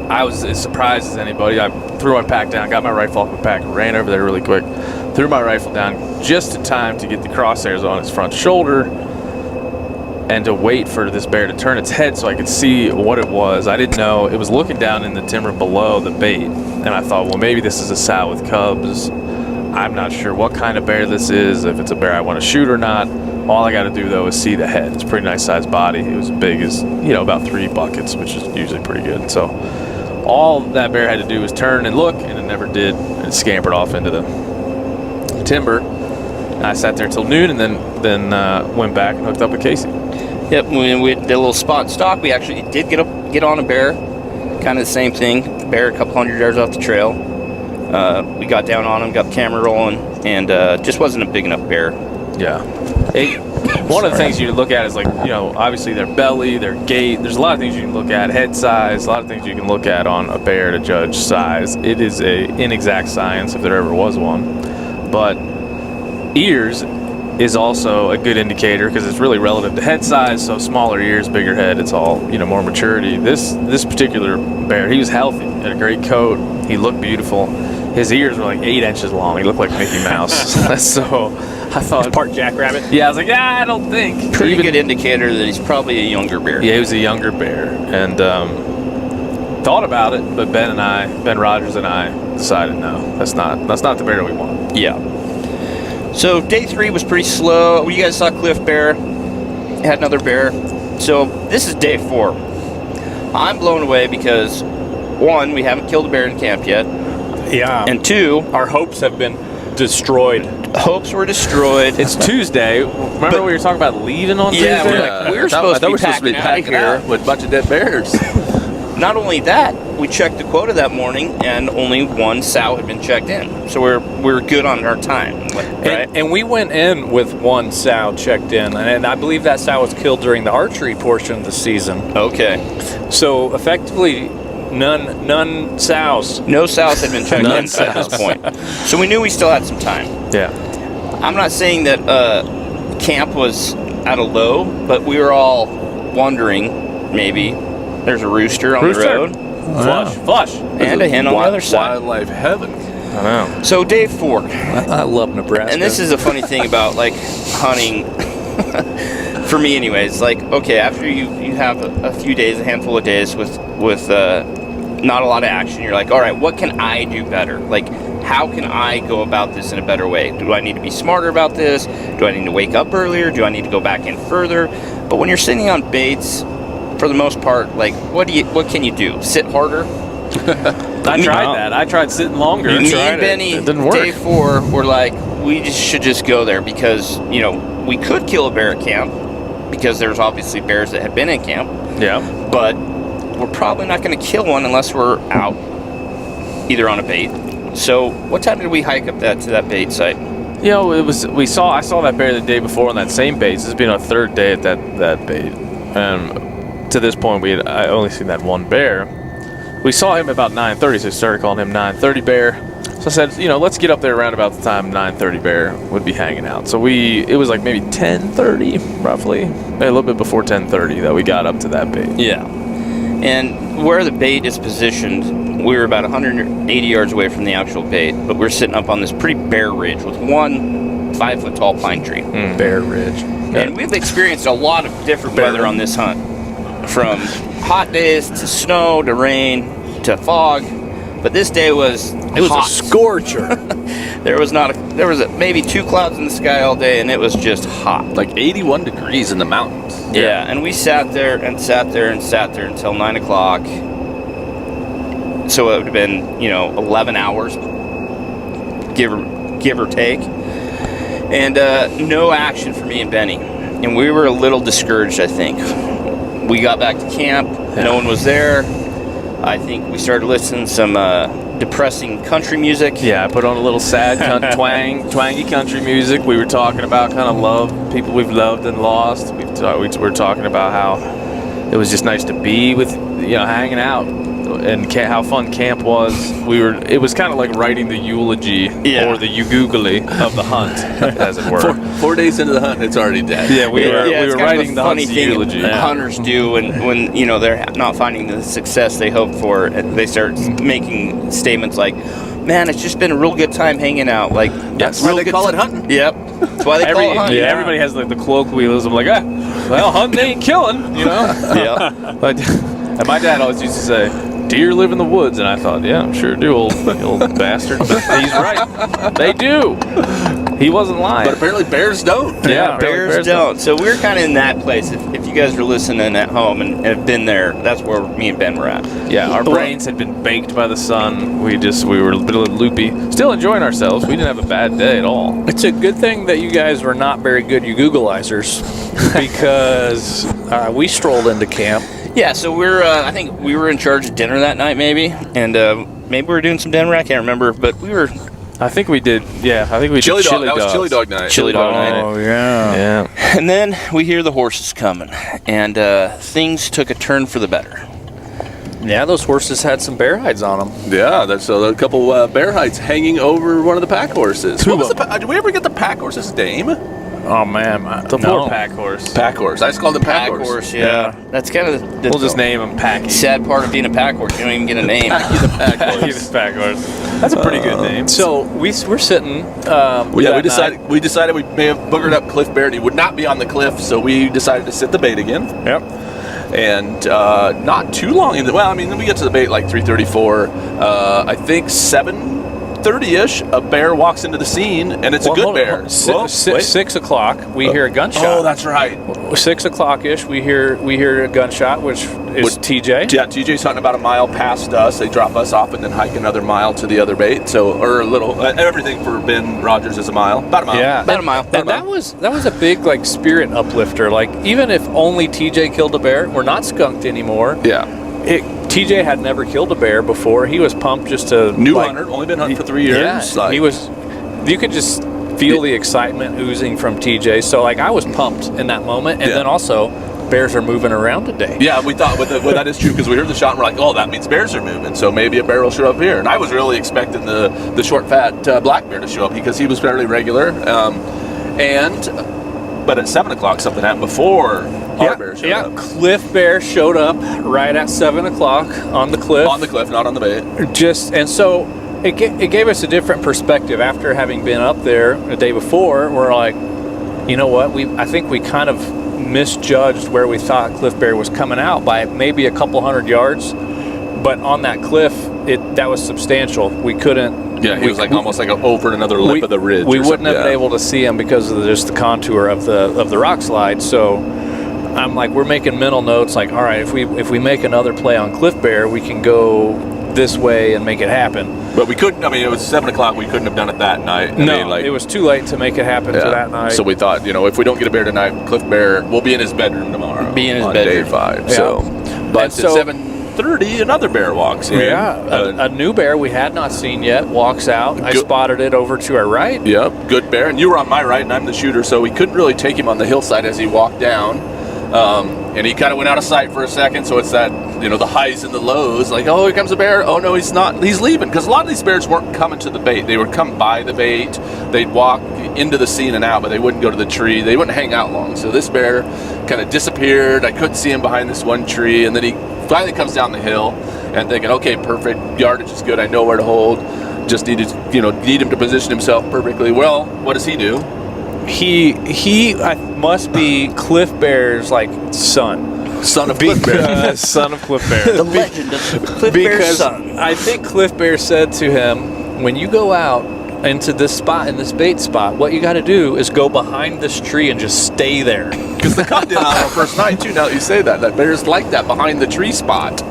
I was as surprised as anybody. I threw my pack down, got my rifle off my pack, ran over there really quick, threw my rifle down just in time to get the crosshairs on its front shoulder and to wait for this bear to turn its head so I could see what it was. I didn't know. It was looking down in the timber below the bait, and I thought, well, maybe this is a sow with cubs. I'm not sure what kind of bear this is, if it's a bear I want to shoot or not. All I got to do, though, is see the head. It's a pretty nice sized body. It was as big as, about 3 buckets, which is usually pretty good. So all that bear had to do was turn and look, and it never did. It scampered off into the timber. And I sat there till noon, and then went back and hooked up with Casey. Yep, when we did a little spot stock, we actually did get on a bear. Kind of the same thing. Bear a couple hundred yards off the trail. We got down on him, got the camera rolling, and just wasn't a big enough bear. Yeah. One of the things you look at is obviously their belly, their gait. There's a lot of things you can look at, head size, a lot of things you can look at on a bear to judge size. It is an inexact science if there ever was one. But ears is also a good indicator because it's really relative to head size. So smaller ears, bigger head, it's all, more maturity. This particular bear, he was healthy, had a great coat, he looked beautiful. His ears were like 8 inches long. He looked like Mickey Mouse. So I thought, Part jackrabbit. yeah, I was like, I don't think. Pretty good indicator that he's probably a younger bear. Yeah, he was a younger bear, and thought about it, but Ben Rogers and I decided no, that's not the bear that we want. Yeah. So day 3 was pretty slow. You guys saw Cliff Bear. Had another bear. So this is day 4. I'm blown away because 1, we haven't killed a bear in camp yet, Yeah. and 2, our hopes have been destroyed. hopes were destroyed. It's Tuesday. Remember we were talking about leaving on Yeah, Tuesday? we were supposed to be packing out of here. with a bunch of dead bears. Not only that, we checked the quota that morning, and only 1 sow had been checked in. So we're good on our time, right? And we went in with 1 sow checked in, and I believe that sow was killed during the archery portion of the season. Okay. So effectively, none sows. No sows had been checked in at this point. So we knew we still had some time. Yeah. I'm not saying that camp was at a low, but we were all wondering, maybe there's a rooster on the road. Flush. And a hen on the other side. Wildlife heaven. I know. So day 4. I love Nebraska. And this is a funny thing about hunting, for me anyways. Okay, after you have a few days, a handful of days with not a lot of action, you're like, all right, what can I do better? How can I go about this in a better way? Do I need to be smarter about this? Do I need to wake up earlier? Do I need to go back in further? But when you're sitting on baits, for the most part, what can you do? Sit harder? I tried that. I tried sitting longer. Me and Benny, it didn't work. day 4, were like, we should just go there because, we could kill a bear at camp because there's obviously bears that had been in camp. Yeah. But we're probably not going to kill one unless we're out either on a bait. So what time did we hike up to that bait site? You know, I saw that bear the day before on that same bait. This has been our third day at that bait, and to this point I only seen that one bear. We saw him about 9:30, so I started calling him 9:30 bear. So I said, let's get up there around about the time 9:30 bear would be hanging out. So it was like maybe 10:30 roughly, maybe a little bit before 10:30 that we got up to that bait. Yeah, and where the bait is positioned, we were about 180 yards away from the actual bait, but we're sitting up on this pretty bare ridge with one 5-foot tall pine tree. Bare ridge. And we've experienced a lot of different weather on this hunt, from hot days to snow to rain to fog. But this day was hot. A scorcher. There was maybe 2 clouds in the sky all day, and it was just hot. Like 81 degrees in the mountains. Yeah, and we sat there until 9 o'clock. So it would have been, 11 hours, give or take. And no action for me and Benny. And we were a little discouraged, I think. We got back to camp. No one was there. I think we started listening to some depressing country music. Yeah, I put on a little sad twangy country music. We were talking about kind of love, people we've loved and lost. We were talking about how it was just nice to be with, hanging out, and how fun camp was. It was kind of like writing the eulogy or the googly of the hunt, as it were. 4 days into the hunt, it's already dead. Yeah, we were writing the hunt's eulogy. Hunters do, and when they're not finding the success they hoped for, they start making statements like, "Man, it's just been a real good time hanging out." Like that's why they call it hunting. Yep, that's why they call it hunting. Yeah, everybody has like the colloquialism, like, well, hunting ain't killing, Yeah. And my dad always used to say, "Deer live in the woods," and I thought, yeah, sure do, old bastard. But he's right, they do. He wasn't lying. But apparently bears don't. Yeah, bears don't. So we're kind of in that place. If you guys are listening at home and have been there, that's where me and Ben were at. Yeah, our brains had been baked by the sun. We were a little loopy. Still enjoying ourselves. We didn't have a bad day at all. It's a good thing that you guys were not very good Googleizers, because we strolled into camp. Yeah, so I think we were in charge of dinner that night, maybe, and maybe we were doing some dinner. I can't remember, but we were. I think we did. Yeah, I think we chili did dog. That was chili dog night. Chili dog night. Oh yeah. And then we hear the horses coming, and things took a turn for the better. Yeah, those horses had some bear hides on them. Yeah, there's a couple bear hides hanging over one of the pack horses. Did we ever get the pack horse's name? Oh man, poor pack horse. Pack horse. I just called it pack horse. Yeah. That's kind of we'll just name him Packy. Sad part of being a pack horse. You don't even get a name. Packy the pack horse. He's a pack horse. That's a pretty good name. So we're sitting. We decided we may have boogered up Cliff Bear, and he would not be on the cliff, so we decided to sit the bait again. Yep. And not too long into, we get to the bait like 3:34. I think 7:30ish, a bear walks into the scene, and it's a good bear. 6 o'clock, we hear a gunshot. Oh, that's right. 6 o'clock-ish, we hear a gunshot, which is TJ. Yeah, TJ's hunting about a mile past us. They drop us off and then hike another mile to the other bait. So, or a little, everything for Ben Rogers is a mile. About a mile. Yeah. About a mile. And that was a big spirit uplifter. Like, even if only TJ killed a bear, we're not skunked anymore. Yeah. TJ had never killed a bear before. He was pumped just to new hunter, only been hunting for 3 years. Yeah, he was. You could just feel the excitement oozing from TJ. So I was pumped in that moment, and then also bears are moving around today. Yeah, we thought that is true because we heard the shot and we're like, oh, that means bears are moving. So maybe a bear will show up here. And I was really expecting the short, fat black bear to show up because he was fairly regular. But at 7 o'clock, something happened before our bear showed up. Cliff Bear showed up right at 7 o'clock on the cliff. On the cliff, not on the bait. And so it gave us a different perspective after having been up there the day before. We're like, you know what? I think we kind of misjudged where we thought Cliff Bear was coming out by maybe a couple hundred yards. But on that cliff, that was substantial. We couldn't. Yeah, he was almost over another lip of the ridge. We wouldn't have been able to see him because of just the contour of the rock slide. So I'm like, we're making mental notes. Like, all right, if we make another play on Cliff Bear, we can go this way and make it happen. But we couldn't. It was 7 o'clock. We couldn't have done it that night. It was too late to make it happen to that night. So we thought, if we don't get a bear tonight, Cliff Bear will be in his bedroom tomorrow. Be in his on bedroom. day 5. Yeah. So, but at 7:30, another bear walks in. A new bear we had not seen yet walks out. I spotted it over to our right. Yep, good bear. And you were on my right, and I'm the shooter, so we couldn't really take him on the hillside as he walked down. And he kind of went out of sight for a second, so it's that, the highs and the lows. Like, oh, here comes a bear. Oh, no, he's not. He's leaving. Because a lot of these bears weren't coming to the bait. They would come by the bait. They'd walk into the scene and out, but they wouldn't go to the tree. They wouldn't hang out long. So this bear kind of disappeared. I couldn't see him behind this one tree. And then he finally comes down the hill and thinking, okay, perfect. Yardage is good. I know where to hold. Just need him to position himself perfectly well. What does he do? He must be Cliff Bear's son of Cliff Bear. Son of Cliff Bear. The legend of the Cliff Bear's son. I think Cliff Bear said to him, when you go out into this spot, in this bait spot, what you got to do is go behind this tree and just stay there. Because the cut did on our first night too. Now that you say that bears like that behind the tree spot.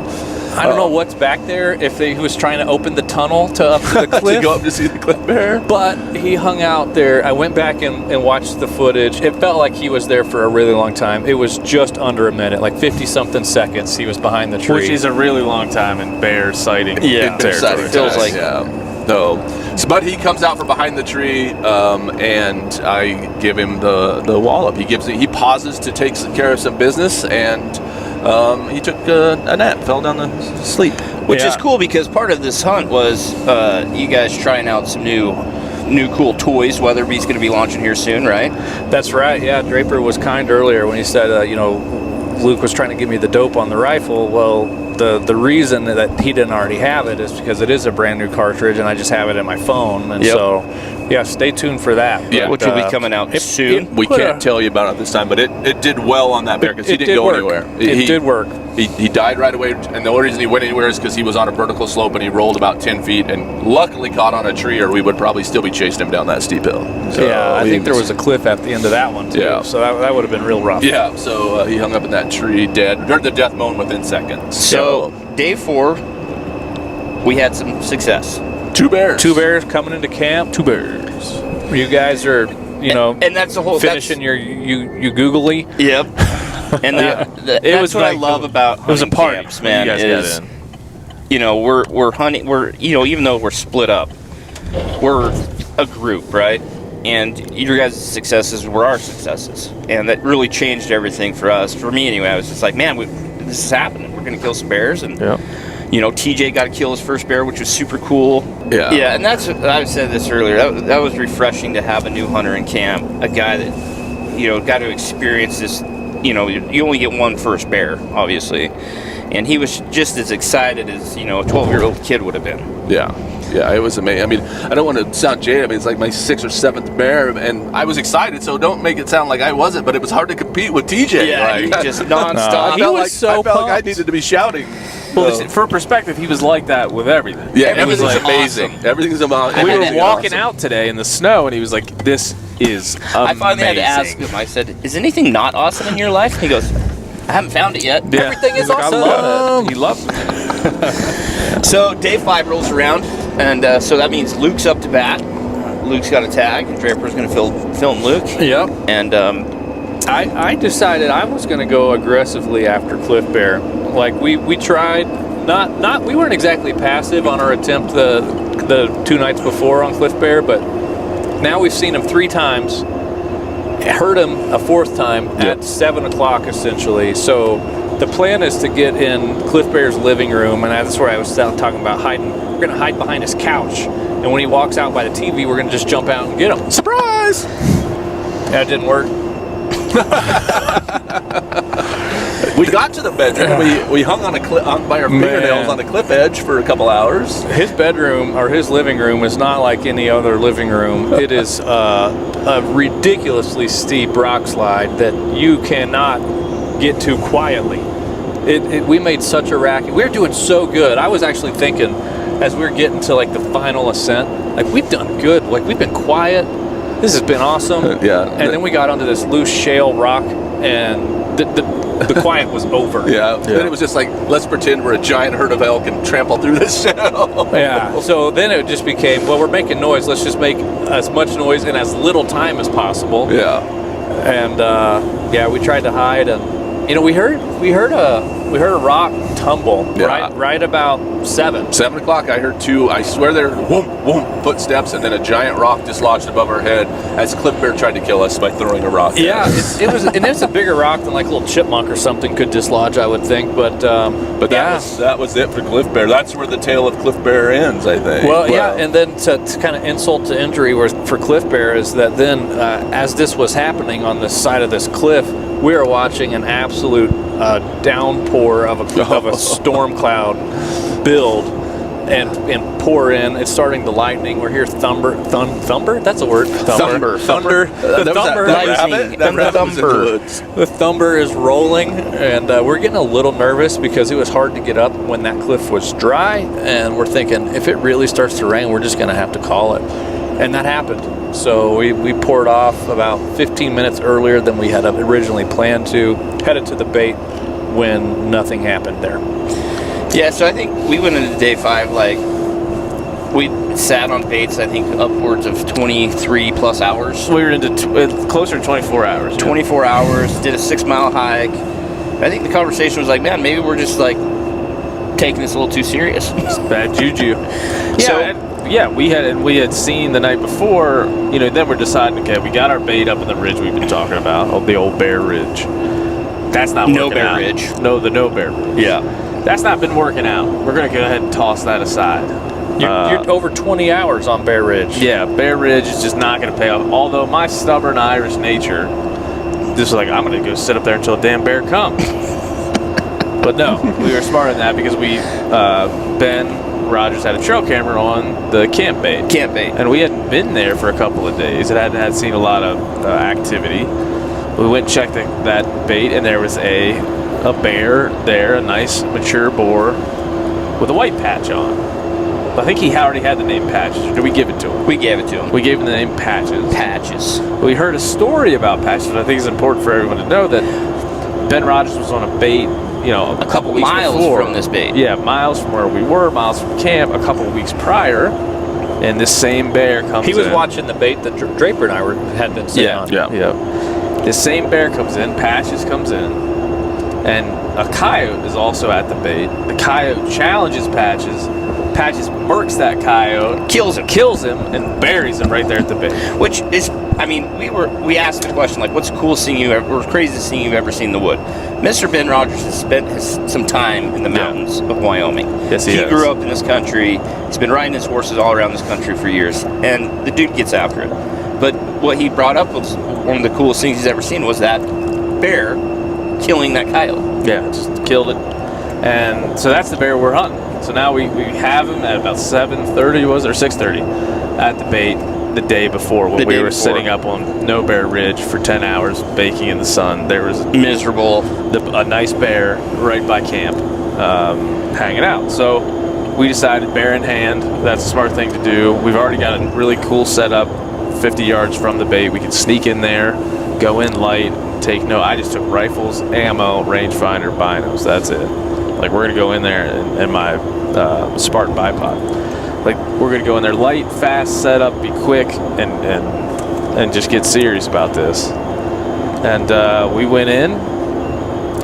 I don't know what's back there, if he was trying to open the tunnel to up to the cliff. To go up to see the cliff bear. But he hung out there. I went back and watched the footage. It felt like he was there for a really long time. It was just under a minute, like 50-something seconds he was behind the tree. Which is a really long time in bear sighting territory. It feels like... Yeah. No. But he comes out from behind the tree, and I give him the wallop. He pauses to take care of some business, and he took a nap, fell down to sleep. Which is cool because part of this hunt was you guys trying out some new cool toys. Weatherby's going to be launching here soon, right? That's right. Yeah, Draper was kind earlier when he said, Luke was trying to give me the dope on the rifle. Well, the reason that he didn't already have it is because it is a brand new cartridge, and I just have it in my phone. And so, stay tuned for that. Yeah, which will be coming out soon. We can't tell you about it this time, but it did well on that bear because he didn't go anywhere. It did work. He died right away, and the only reason he went anywhere is because he was on a vertical slope and he rolled about 10 feet and luckily caught on a tree, or we would probably still be chasing him down that steep hill. So I think there was a cliff at the end of that one, too. Yeah. So that would have been real rough. Yeah, so he hung up in that tree dead. Heard the death moan within seconds. So day 4, we had some success. 2 bears. 2 bears coming into camp. 2 bears. You guys are, and that's the whole finishing you googly. Yep. And that's what I love about hunting camps, man. You guys got in. We're hunting. We're even though we're split up, we're a group, right? And your guys' successes were our successes, and that really changed everything for us. For me, anyway, I was just like, man, this is happening. We're gonna kill some bears, and TJ got to kill his first bear, which was super cool. Yeah, and that's I said this earlier. That was refreshing to have a new hunter in camp, a guy that got to experience this. You only get one first bear, obviously, and he was just as excited as a 12-year-old kid would have been. Yeah, it was amazing. I mean, I don't want to sound jaded. I mean, it's like my 6th or 7th bear, and I was excited, so don't make it sound like I wasn't, but it was hard to compete with TJ. Yeah, just nonstop. I felt like I needed to be shouting. Well, for perspective, he was like that with everything. Yeah, everything's amazing. Awesome. Everything's amazing. We were walking out today in the snow, and he was like, this is amazing. I finally had to ask him. I said, is anything not awesome in your life? He goes, I haven't found it yet. Yeah. Everything is like, awesome. I love it. He loves it. So day 5 rolls around, and so that means Luke's up to bat. Luke's got a tag, and Draper's going to film Luke. Yep. And I decided I was going to go aggressively after Cliff Bear. Like we tried, we weren't exactly passive on our attempt the 2 nights before on Cliff Bear, but now we've seen him 3 times. Heard him a 4th time at 7 o'clock essentially. So the plan is to get in Cliff Bear's living room, and that's where I was talking about hiding. We're going to hide behind his couch, and when he walks out by the TV, we're going to just jump out and get him. Surprise! That didn't work. We got to the bedroom. We hung hung by our fingernails on the cliff edge for a couple hours. His bedroom or his living room is not like any other living room. It is a ridiculously steep rock slide that you cannot get to quietly. We made such a racket. We were doing so good. I was actually thinking, as we were getting to like the final ascent, like we've done good. Like we've been quiet. This has been awesome. And then we got onto this loose shale rock, and the quiet was over. Then it was just like, let's pretend we're a giant herd of elk and trample through this shale. So then it just became, well, we're making noise. Let's just make as much noise in as little time as possible. Yeah. And we tried to hide, and we heard a rock tumble Yeah. right about 7. 7 o'clock, I heard 2. I swear there were whoom, whoom, footsteps, and then a giant rock dislodged above our head as Cliff Bear tried to kill us by throwing a rock. Yeah, it was a bigger rock than like a little chipmunk or something could dislodge, I would think. But that was it for Cliff Bear. That's where the tale of Cliff Bear ends, I think. Well, yeah, and then to kind of insult to injury for Cliff Bear is that then as this was happening on the side of this cliff, we were watching an absolute downpour of a storm cloud build and pour in. It's starting to lightning. We're here thumber. That's a word. Thunder. The thumber is rolling, and we're getting a little nervous because it was hard to get up when that cliff was dry, and we're thinking if it really starts to rain, we're just going to have to call it. And that happened. So we poured off about 15 minutes earlier than we had originally planned to, headed to the bait when nothing happened there. Yeah, so I think we went into day 5, like, we sat on baits, I think, upwards of 23 plus hours. We were into closer to 24 hours. 24 hours, did a 6-mile hike. I think the conversation was like, man, maybe we're just, like, taking this a little too serious. It's bad juju. Yeah. We had seen the night before, then we're deciding, okay, we got our bait up in the ridge we've been talking about, the old Bear Ridge. That's not working out. Ridge. No, the No Bear Ridge. Yeah. That's not been working out. We're going to go ahead and toss that aside. You're over 20 hours on Bear Ridge. Yeah, Bear Ridge is just not going to pay off. Although my stubborn Irish nature, just like, I'm going to go sit up there until a damn bear comes. But no, we were smarter than that because Ben Rogers had a trail camera on the camp bait. And we hadn't been there for a couple of days. It hadn't seen a lot of activity. We went and checked that bait, and there was a bear there, a nice mature boar with a white patch on. I think he already had the name Patches. Or did we give it to him? We gave it to him. We gave him the name Patches. Patches. We heard a story about Patches, but I think it's important for everyone to know that Ben Rogers was on a bait, a couple weeks miles before. From this bait. Yeah, miles from where we were, miles from camp, a couple of weeks prior, and this same bear comes in. He was watching the bait that Draper and I had been sitting on. Yeah. This same bear comes in, Patches comes in, and a coyote is also at the bait. The coyote challenges Patches. Patches murks that coyote, kills him, and buries him right there at the bait. Which is, we asked the question, like, what's the coolest thing or craziest thing you've ever seen in the wood? Mr. Ben Rogers has spent some time in the mountains of Wyoming. Yes, he has. Grew up in this country. He's been riding his horses all around this country for years, and the dude gets after it. But what he brought up was one of the coolest things he's ever seen was that bear killing that coyote. Yeah, just killed it. And so that's the bear we're hunting. So now we have him at about 7:30 or 6:30 at the bait the day before when we were sitting up on No Bear Ridge for 10 hours baking in the sun. There was miserable, a nice bear right by camp hanging out. So we decided bear in hand, that's a smart thing to do. We've already got a really cool setup 50 yards from the bait. We can sneak in there, go in light, I just took rifles, ammo, rangefinder, binos. That's it. Like, we're going to go in there and my Spartan bipod. Like, we're going to go in there light, fast, set up, be quick, and just get serious about this. And we went in,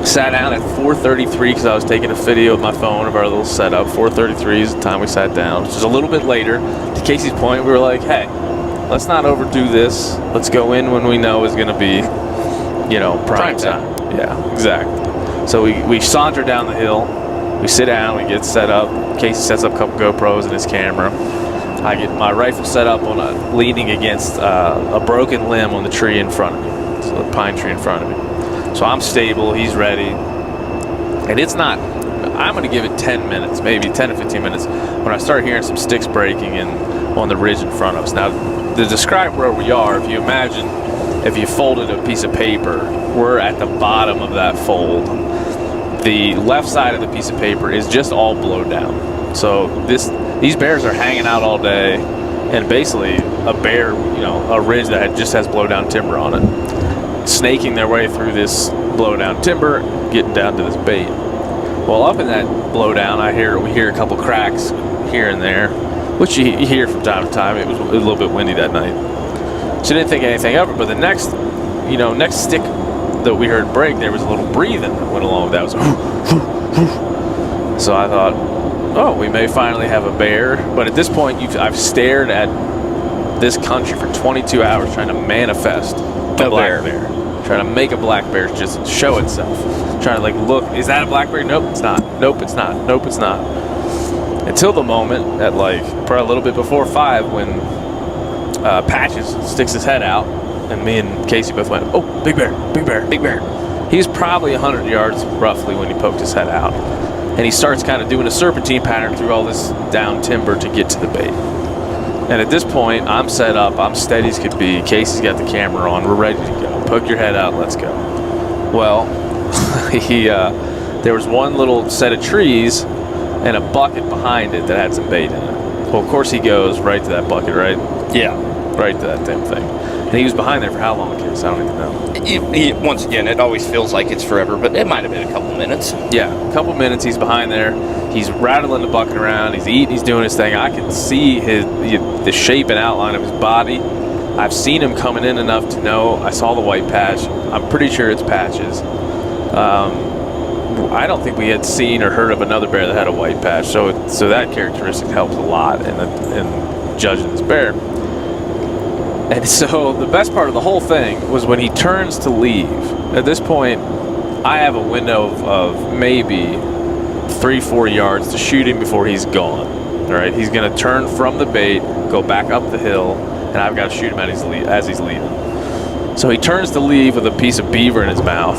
sat down at 4:33 because I was taking a video with my phone of our little setup. 4:33 is the time we sat down, which is a little bit later. To Casey's point, we were like, hey, let's not overdo this. Let's go in when we know is going to be, prime time. Yeah, exactly. So we saunter down the hill, we sit down, we get set up. Casey sets up a couple GoPros and his camera. I get my rifle set up leaning against a broken limb on the tree in front of me. So the pine tree in front of me. So I'm stable, he's ready. And I'm going to give it 10 minutes, maybe 10 to 15 minutes, when I start hearing some sticks breaking on the ridge in front of us. Now, to describe where we are, if you imagine if you folded a piece of paper, we're at the bottom of that fold. The left side of the piece of paper is just all blowed down. So these bears are hanging out all day, and basically a ridge that just has blowdown timber on it, snaking their way through this blowdown timber, getting down to this bait. Well, up in that blowdown, we hear a couple cracks here and there, which you hear from time to time. It was a little bit windy that night, so I didn't think anything of it. But the next stick that we heard break, there was a little breathing that went along with that. It was so I thought, oh, we may finally have a bear. But at this point, I've stared at this country for 22 hours trying to manifest a black bear. Trying to make a black bear just show itself. Trying to like, look, is that a black bear? Nope, it's not. Nope, it's not. Nope, it's not. Until the moment at like probably a little bit before 5 when Patches sticks his head out, and me and Casey both went, oh, big bear, big bear, big bear. He's probably 100 yards roughly when he poked his head out. And he starts kind of doing a serpentine pattern through all this down timber to get to the bait. And at this point, I'm set up, I'm steady as could be. Casey's got the camera on, we're ready to go. Poke your head out, let's go. Well, there was one little set of trees and a bucket behind it that had some bait in it. Well, of course he goes right to that bucket, right? Yeah. Right to that damn thing. And he was behind there for how long, Case? I don't even know. Once again, it always feels like it's forever, but it might have been a couple minutes. Yeah, a couple minutes he's behind there. He's rattling the bucket around. He's eating. He's doing his thing. I can see the shape and outline of his body. I've seen him coming in enough to know. I saw the white patch. I'm pretty sure it's Patches. I don't think we had seen or heard of another bear that had a white patch, so that characteristic helps a lot in judging this bear. And so the best part of the whole thing was when he turns to leave. At this point, I have a window of maybe 3-4 yards to shoot him before he's gone. All right, he's going to turn from the bait, go back up the hill, and I've got to shoot him as he's leaving. So he turns to leave with a piece of beaver in his mouth.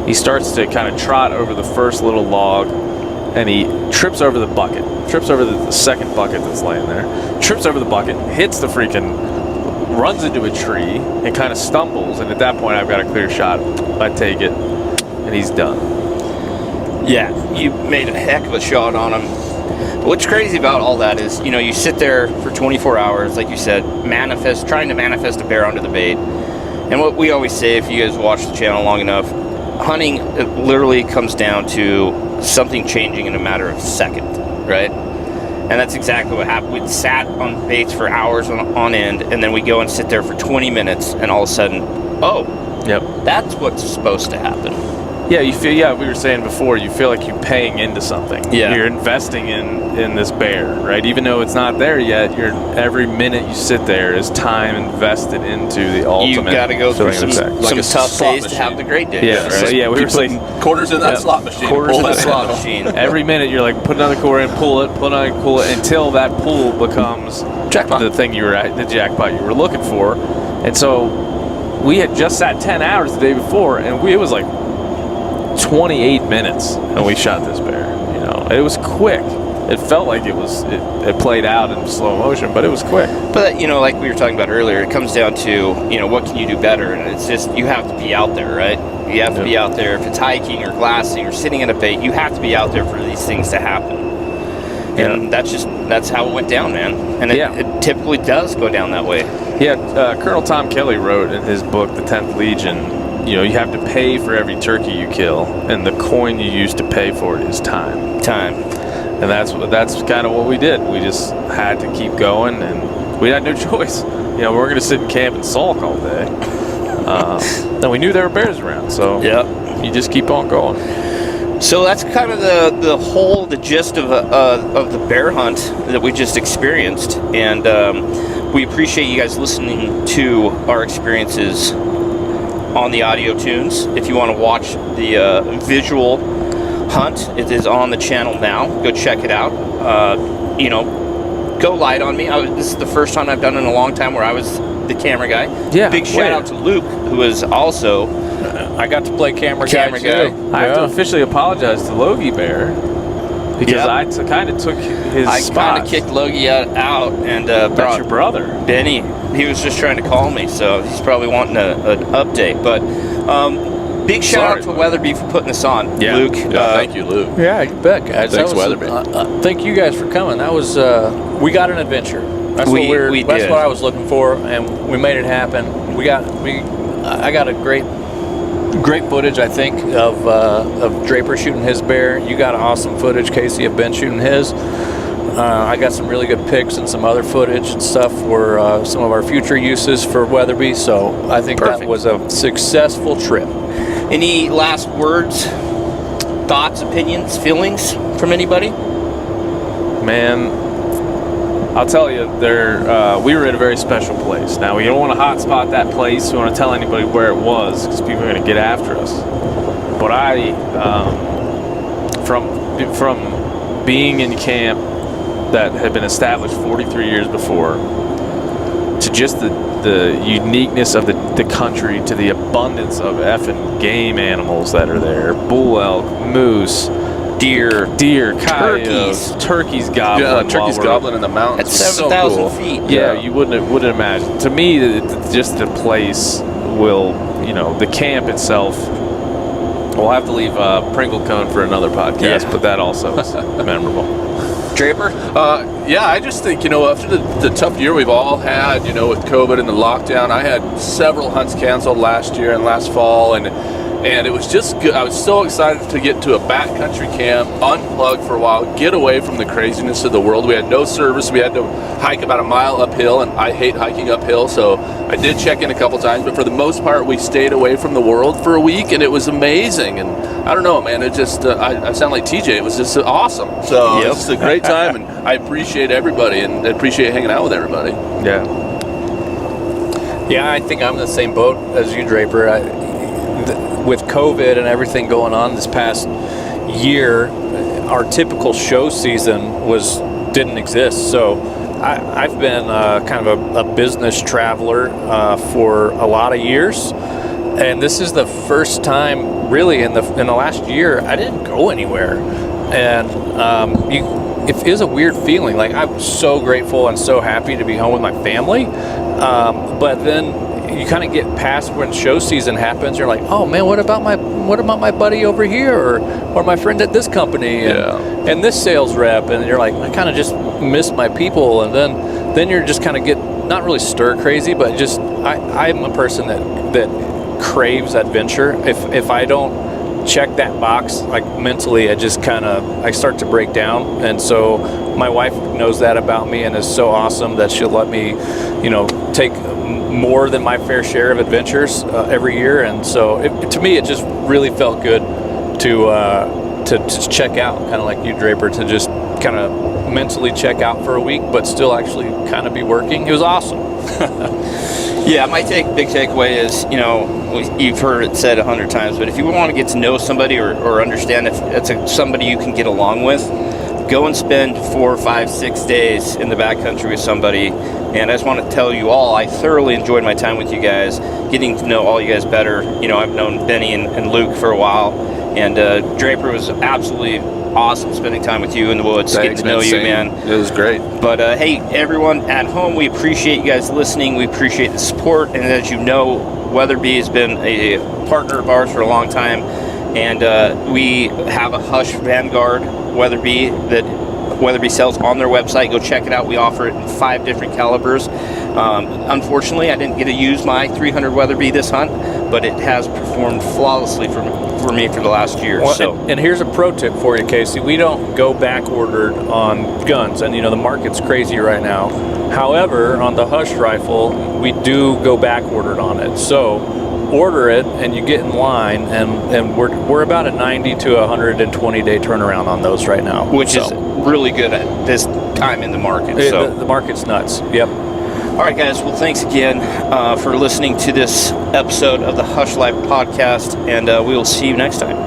He starts to kind of trot over the first little log, and he trips over the bucket, trips over the second bucket that's laying there, trips over the bucket, hits the runs into a tree, and kind of stumbles, and at that point I've got a clear shot. I take it, and he's done. Yeah, you made a heck of a shot on him. But what's crazy about all that is, you sit there for 24 hours, like you said, trying to manifest a bear onto the bait. And what we always say, if you guys watch the channel long enough, hunting, it literally comes down to something changing in a matter of seconds, right? And that's exactly what happened. We'd sat on baits for hours on end, and then we go and sit there for 20 minutes, and all of a sudden, that's what's supposed to happen. Yeah, we were saying before, you feel like you're paying into something. Yeah. You're investing in this bear, right? Even though it's not there yet, every minute you sit there is time invested into the ultimate. You've got to go through some tough days to have the great days. Yeah, right? so we were saying quarters in that slot machine. Quarters in the slot machine. Every minute you're like, put another quarter in, pull it, until that pull becomes jackpot. The thing the jackpot you were looking for. And so we had just sat 10 hours the day before, and it was like 28 minutes, and we shot this bear. It was quick. It felt like it played out in slow motion, but it was quick. But like we were talking about earlier, it comes down to what can you do better, and it's just you have to be out there, right? You have to be out there. If it's hiking or glassing or sitting in a bait, you have to be out there for these things to happen. And that's how it went down, man. And it typically does go down that way. Yeah, Colonel Tom Kelly wrote in his book, The 10th Legion, you have to pay for every turkey you kill, and the coin you use to pay for it is time. And that's kind of what we did. We just had to keep going, and we had no choice. We're going to sit in camp and sulk all day. And we knew there were bears around, so you just keep on going. So that's kind of the gist of the bear hunt that we just experienced, and we appreciate you guys listening to our experiences on the audio tunes. If you want to watch the visual hunt, it is on the channel now. Go check it out. Go light on me. This is the first time I've done it in a long time where I was the camera guy. Yeah. Big shout out to Luke, who is also I got to play camera guy too. I have to officially apologize to Logie Bear because I kind of took his spot. I kind of kicked Logie out and brought your brother Benny. He was just trying to call me, so he's probably wanting an update. But big shout out to Weatherby for putting this on, Luke. Thank you, Luke. Yeah, you bet, guys. Thanks, Weatherby. Thank you guys for coming. That was we got an adventure. That's what I was looking for, and we made it happen. I got a great footage, I think, of Draper shooting his bear. You got awesome footage, Casey, of Ben shooting his. I got some really good pics and some other footage and stuff for some of our future uses for Weatherby. So I think that was a successful trip. Any last words, thoughts, opinions, feelings from anybody? Man, I'll tell you, we were at a very special place. Now, we don't want to hotspot that place. We don't want to tell anybody where it was because people are going to get after us. But from being in camp that had been established 43 years before, to just the uniqueness of the country, to the abundance of effing game animals that are there, bull elk, moose, deer, coyotes, turkeys gobbling. Yeah, turkeys gobbling in the mountains. At 7,000 feet. Yeah, you wouldn't imagine. To me, just the place the camp itself. We'll have to leave Pringle Cone for another podcast, but that also is memorable. Draper? I just think, after the tough year we've all had, with COVID and the lockdown, I had several hunts canceled last year and last fall, and it was just good. I was so excited to get to a backcountry camp, unplug for a while, get away from the craziness of the world. We had no service. We had to hike about a mile uphill, and I hate hiking uphill, so I did check in a couple times, but for the most part, we stayed away from the world for a week, and it was amazing. And I don't know, man, it just, I sound like TJ. It was just awesome. So It was a great time, and I appreciate everybody, and I appreciate hanging out with everybody. Yeah, I think I'm in the same boat as you, Draper. With COVID and everything going on this past year, our typical show season didn't exist. So I've been kind of a business traveler for a lot of years, and this is the first time really in the last year I didn't go anywhere, and it is a weird feeling. Like, I'm so grateful and so happy to be home with my family, but then you kind of get past when show season happens. You're like, oh man, what about my buddy over here, or my friend at this company, and this sales rep, and you're like, I kind of just miss my people, and then you're just kind of get not really stir crazy, but just I'm a person that craves adventure. If I don't check that box, like mentally, I start to break down. And so my wife knows that about me and is so awesome that she'll let me, take more than my fair share of adventures every year. And so to me, it just really felt good to check out, kind of like you, Draper, to just kind of mentally check out for a week, but still actually kind of be working. It was awesome. Yeah, my big takeaway is, you've heard it said 100 times, but if you want to get to know somebody or understand if it's somebody you can get along with, go and spend 4, 5, 6 days in the backcountry with somebody. And I just want to tell you all, I thoroughly enjoyed my time with you guys, getting to know all you guys better. I've known Benny and Luke for a while, and Draper was absolutely awesome spending time with you in the woods. Thanks, getting to know you, man. It was great. But hey, everyone at home, we appreciate you guys listening. We appreciate the support. And as you know, Weatherby has been a partner of ours for a long time. And we have a Hush Vanguard Weatherby that Weatherby sells on their website. Go check it out. We offer it in 5 different calibers. Unfortunately, I didn't get to use my 300 Weatherby this hunt, but it has performed flawlessly for me for the last year. Well, and here's a pro tip for you, Casey. We don't go back ordered on guns, and the market's crazy right now. However, on the Hush rifle, we do go back ordered on it. So order it and you get in line, and we're about a 90 to 120 day turnaround on those right now, which is really good at this time in the market. The market's nuts. Yep. All right, guys. Well, thanks again for listening to this episode of the Hushlife podcast, and we will see you next time.